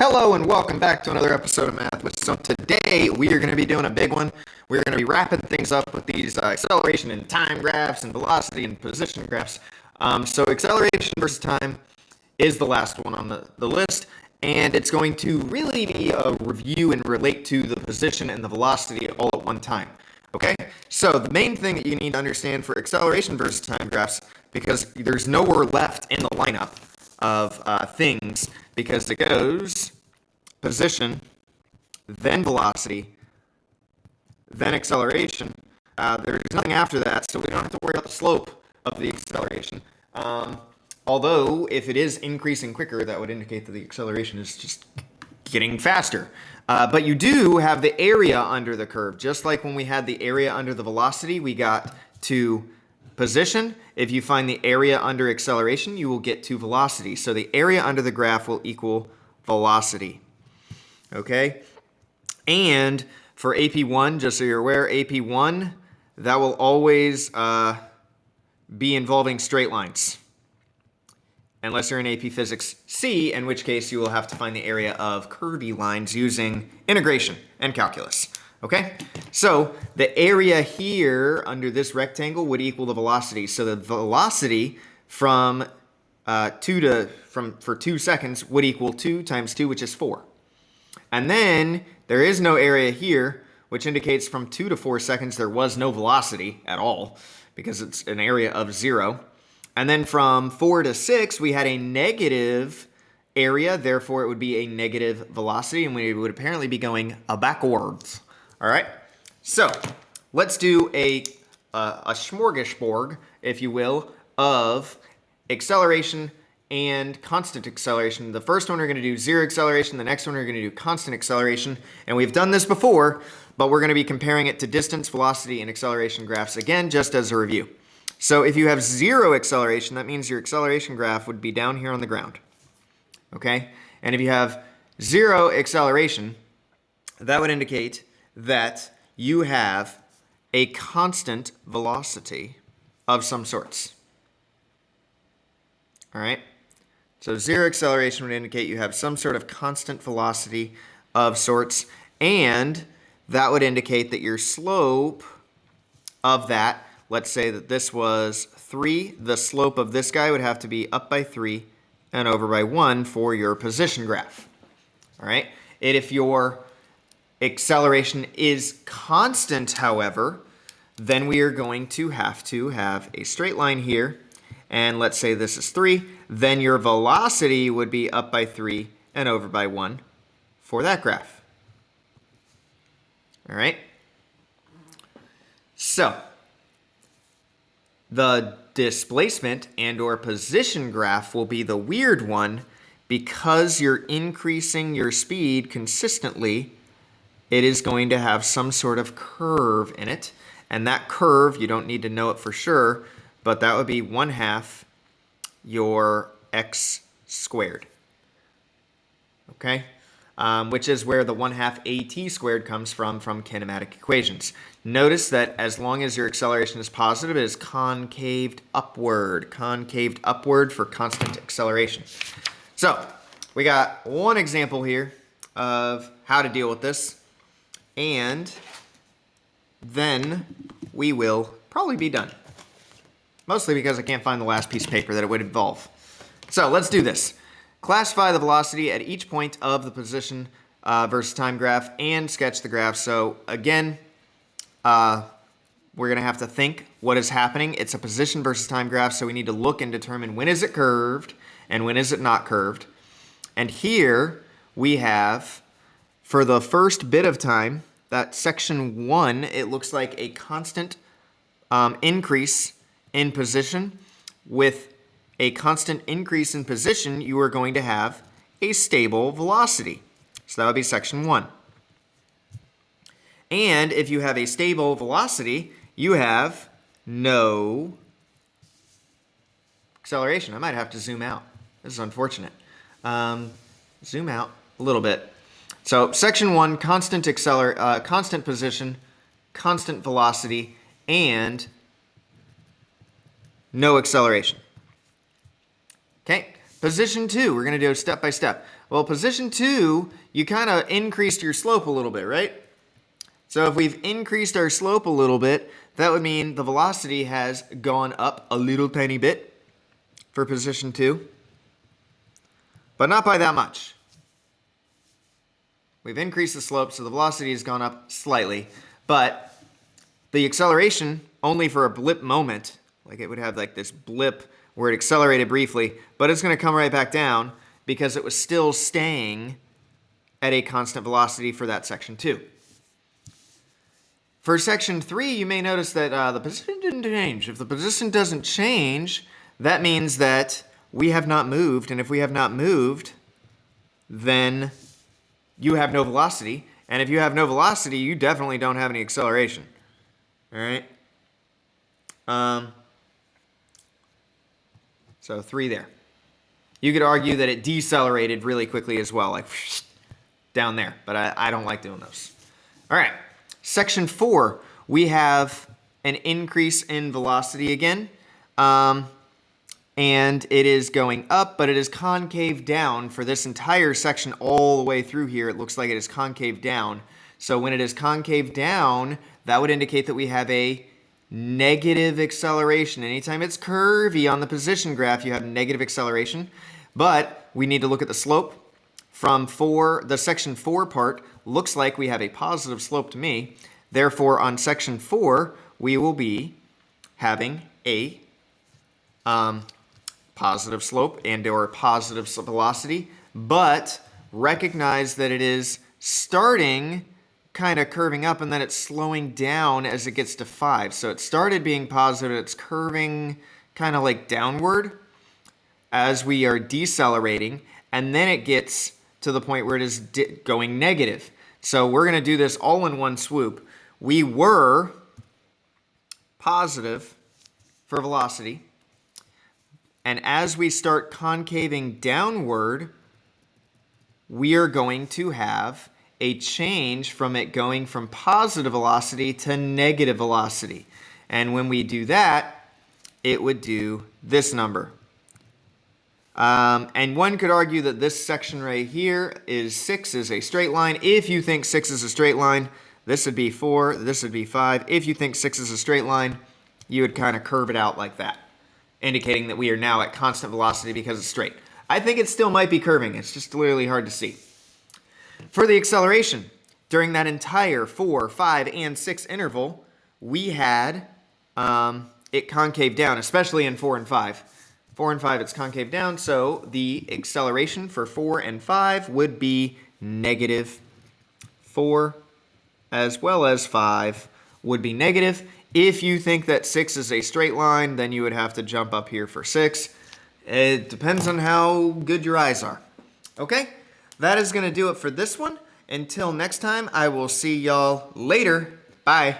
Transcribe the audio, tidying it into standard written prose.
Hello and welcome back to another episode of Math with Some. Today we are going to be doing a big one. We're going to be wrapping things up with these acceleration and time graphs and velocity and position graphs. So acceleration versus time is the last one on the list, and it's going to really be a review and relate to the position and the velocity all at one time. Okay, so the main thing that you need to understand for acceleration versus time graphs, because there's nowhere left in the lineup of things, because it goes position, then velocity, then acceleration. There's nothing after that, so we don't have to worry about the slope of the acceleration. Although, if it is increasing quicker, that would indicate that the acceleration is just getting faster. But you do have the area under the curve. Just like when we had the area under the velocity, we got to position. If you find the area under acceleration, you will get to velocity. So the area under the graph will equal velocity. Okay? And for AP1, just so you're aware, AP1, that will always be involving straight lines. Unless you're in AP Physics C, in which case you will have to find the area of curvy lines using integration and calculus. Okay? So the area here under this rectangle would equal the velocity. So the velocity for 2 seconds would equal 2 times 2, which is 4. And then there is no area here, which indicates from 2 to 4 seconds there was no velocity at all, because it's an area of 0. And then from 4 to 6, we had a negative area, therefore it would be a negative velocity, and we would apparently be going backwards. All right, so let's do a smorgasbord, if you will, of acceleration and constant acceleration. The first one we're going to do zero acceleration, the next one we're going to do constant acceleration, and we've done this before, but we're going to be comparing it to distance, velocity, and acceleration graphs again, just as a review. So if you have zero acceleration, that means your acceleration graph would be down here on the ground. Okay? And if you have zero acceleration, that would indicate that you have a constant velocity of some sorts. All right? So zero acceleration would indicate you have some sort of constant velocity of sorts, and that would indicate that your slope of that, let's say that this was 3, the slope of this guy would have to be up by 3 and over by 1 for your position graph. All right? And if your acceleration is constant, however, then we are going to have a straight line here, and let's say this is 3, then your velocity would be up by 3 and over by 1 for that graph. All right? So the displacement and or position graph will be the weird one, because you're increasing your speed consistently. It is going to have some sort of curve in it, and that curve, you don't need to know it for sure, but that would be 1/2 your x squared. Okay? Which is where the 1/2 at squared comes from kinematic equations. Notice that as long as your acceleration is positive, it is concaved upward for constant acceleration. So we got one example here of how to deal with this, and then we will probably be done. Mostly because I can't find the last piece of paper that it would involve. So let's do this. Classify the velocity at each point of the position versus time graph and sketch the graph. So again, we're going to have to think what is happening. It's a position versus time graph, so we need to look and determine when is it curved and when is it not curved. And here we have, for the first bit of time, that section 1, it looks like a constant increase in position. With a constant increase in position, you are going to have a stable velocity. So that would be section 1. And if you have a stable velocity, you have no acceleration. I might have to zoom out. This is unfortunate. Zoom out a little bit. So section 1, constant position, constant velocity, and no acceleration. Okay, position 2, we're going to do step by step. Well, position 2, you kind of increased your slope a little bit, right? So if we've increased our slope a little bit, that would mean the velocity has gone up a little tiny bit for position 2, but not by that much. We've increased the slope, so the velocity has gone up slightly, but the acceleration only for a blip moment, like it would have like this blip where it accelerated briefly, but it's going to come right back down because it was still staying at a constant velocity for that section 2. For section 3, you may notice that the position didn't change. If the position doesn't change, that means that we have not moved, and if we have not moved, then you have no velocity, and if you have no velocity, you definitely don't have any acceleration. All right? So 3 there. You could argue that it decelerated really quickly as well, like down there, but I don't like doing those. All right. Section 4, we have an increase in velocity again, and it is going up, but it is concave down for this entire section all the way through here. It looks like it is concave down. So when it is concave down, that would indicate that we have a negative acceleration. Anytime it's curvy on the position graph, you have negative acceleration, but we need to look at the slope. From the section 4 part, looks like we have a positive slope to me. Therefore, on section 4, we will be having a positive slope and or positive velocity, but recognize that it is starting kind of curving up and then it's slowing down as it gets to 5. So it started being positive, it's curving kind of like downward as we are decelerating, and then it gets to the point where it is going negative. So we're going to do this all in one swoop. We were positive for velocity, and as we start concaving downward, we are going to have a change from it going from positive velocity to negative velocity. And when we do that, it would do this number. And one could argue that this section right here is 6 is a straight line. If you think 6 is a straight line, this would be 4, this would be 5. If you think 6 is a straight line, you would kind of curve it out like that, indicating that we are now at constant velocity because it's straight. I think it still might be curving. It's just really hard to see. For the acceleration, during that entire 4, 5, and 6 interval, we had it concave down, especially in 4 and 5. 4 and 5, it's concave down, so the acceleration for 4 and 5 would be negative. 4 as well as 5 would be negative. If you think that 6 is a straight line, then you would have to jump up here for 6. It depends on how good your eyes are. Okay, that is going to do it for this one. Until next time, I will see y'all later. Bye.